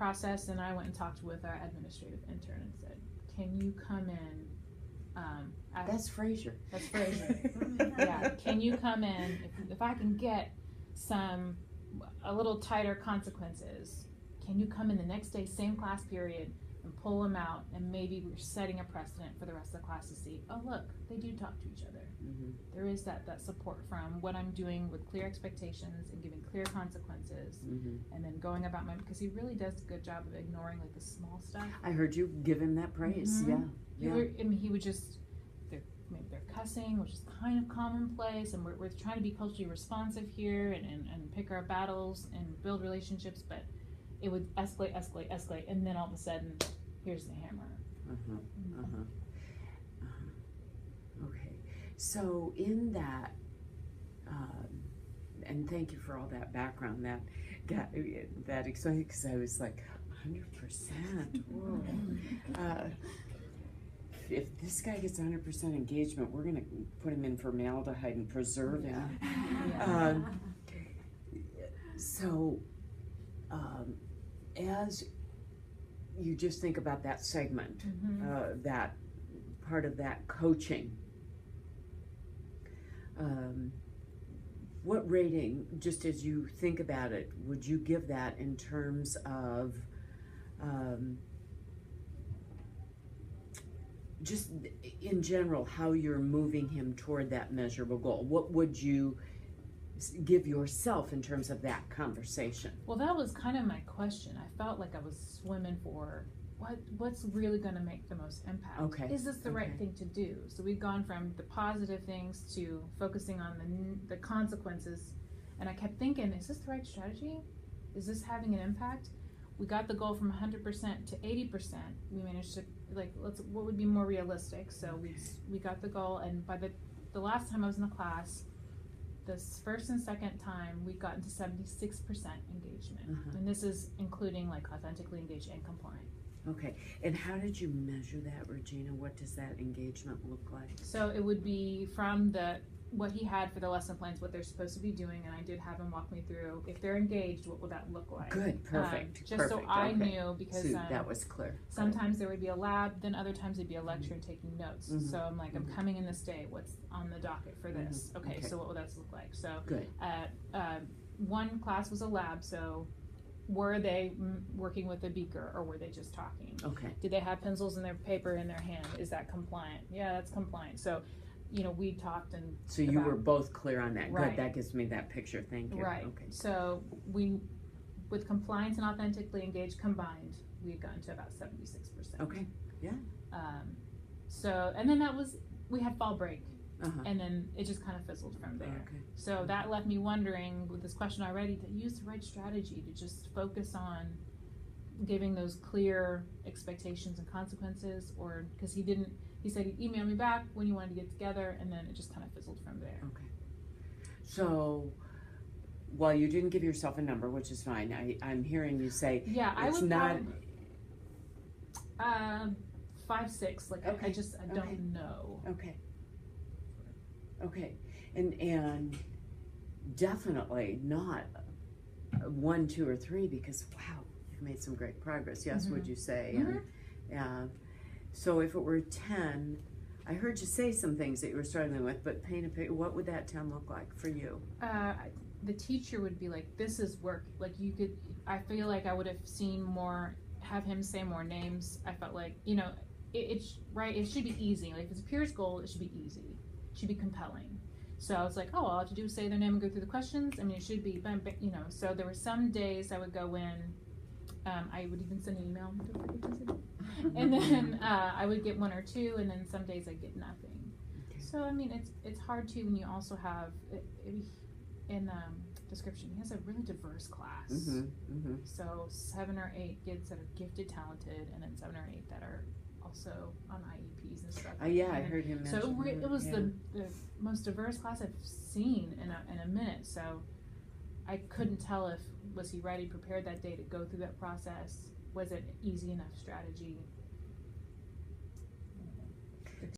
process, and I went and talked with our administrative intern and said, can you come in, that's Fraser. That's Fraser. Yeah, can you come in, if I can get a little tighter consequences, can you come in the next day, same class period, and pull them out, and maybe we're setting a precedent for the rest of the class to see, oh look, they do talk to each other. Mm-hmm. There is that support from what I'm doing with clear expectations and giving clear consequences, Mm-hmm. and then going about because he really does a good job of ignoring like the small stuff. I heard you give him that praise. Mm-hmm. Yeah. He would just, maybe they're cussing, which is kind of commonplace, and we're trying to be culturally responsive here and pick our battles and build relationships, but it would escalate, and then all of a sudden, here's the hammer. Uh-huh. Uh-huh. Uh-huh. Okay. So in that, and thank you for all that background, that excited, because I was like, 100%. Whoa. If this guy gets 100% engagement, we're gonna put him in formaldehyde and preserve him. Yeah. So, as you just think about that segment, Mm-hmm. that part of that coaching, what rating, just as you think about it, would you give that in terms of just in general, how you're moving him toward that measurable goal? What would you give yourself in terms of that conversation? Well, that was kind of my question. I felt like I was swimming for what's really going to make the most impact. Okay. Is this the right thing to do? So we've gone from the positive things to focusing on the consequences, and I kept thinking, is this the right strategy? Is this having an impact? We got the goal from 100% to 80%. We managed to, what would be more realistic? So we got the goal, and by the last time I was in the class, this first and second time, we got into 76% engagement. Uh-huh. And this is including like authentically engaged and compliant. Okay, and how did you measure that, Regina? What does that engagement look like? So it would be from what he had for the lesson plans, what they're supposed to be doing, and I did have him walk me through, if they're engaged, what would that look like? Good, perfect. Just so I knew, because so that was clear. Sometimes there would be a lab, then other times it'd be a lecture and taking notes. Mm-hmm. So I'm like, I'm coming in this day, what's on the docket for this? Mm-hmm. Okay, so what would that look like? So good. One class was a lab, so were they working with a beaker, or were they just talking? Okay. Did they have pencils in their paper in their hand? Is that compliant? Yeah, that's compliant. So, we talked and. So you were both clear on that. Right. Good. That gives me that picture. Thank you. Right. Okay. So with compliance and authentically engaged combined, we had gotten to about 76%. Okay. Yeah. So, and then we had fall break. Uh-huh. And then it just kind of fizzled from there. Okay. So that left me wondering, with this question already, to use the right strategy to just focus on giving those clear expectations and consequences, or because he said he'd email me back when he wanted to get together, and then it just kind of fizzled from there. Okay. So, while you didn't give yourself a number, which is fine, I'm hearing you say I it's would not. 5, 6. Like Okay. I don't know. Okay. Okay, and definitely not 1, 2, or 3, because wow, you've made some great progress. Yes, Mm-hmm. would you say? Mm-hmm. And so if it were 10, I heard you say some things that you were struggling with, but paint a picture. What would that 10 look like for you? The teacher would be like, "This is work." Like I feel like I would have seen more. Have him say more names. I felt like it's right. It should be easy. Like if it's a peer's goal, it should be easy. Should be compelling. So I was like, all I have to do is say their name and go through the questions. I mean, it should be, so there were some days I would go in, I would even send an email, and then I would get 1 or 2, and then some days I'd get nothing. Okay. So, I mean, it's hard too when you also have, in description, he has a really diverse class. Mm-hmm. Mm-hmm. So 7 or 8 kids that are gifted, talented, and then 7 or 8 that are also on IEPs and stuff. Yeah, I heard him mention. So it was the most diverse class I've seen in a minute. So I couldn't tell was he ready, prepared that day to go through that process? Was it easy enough strategy?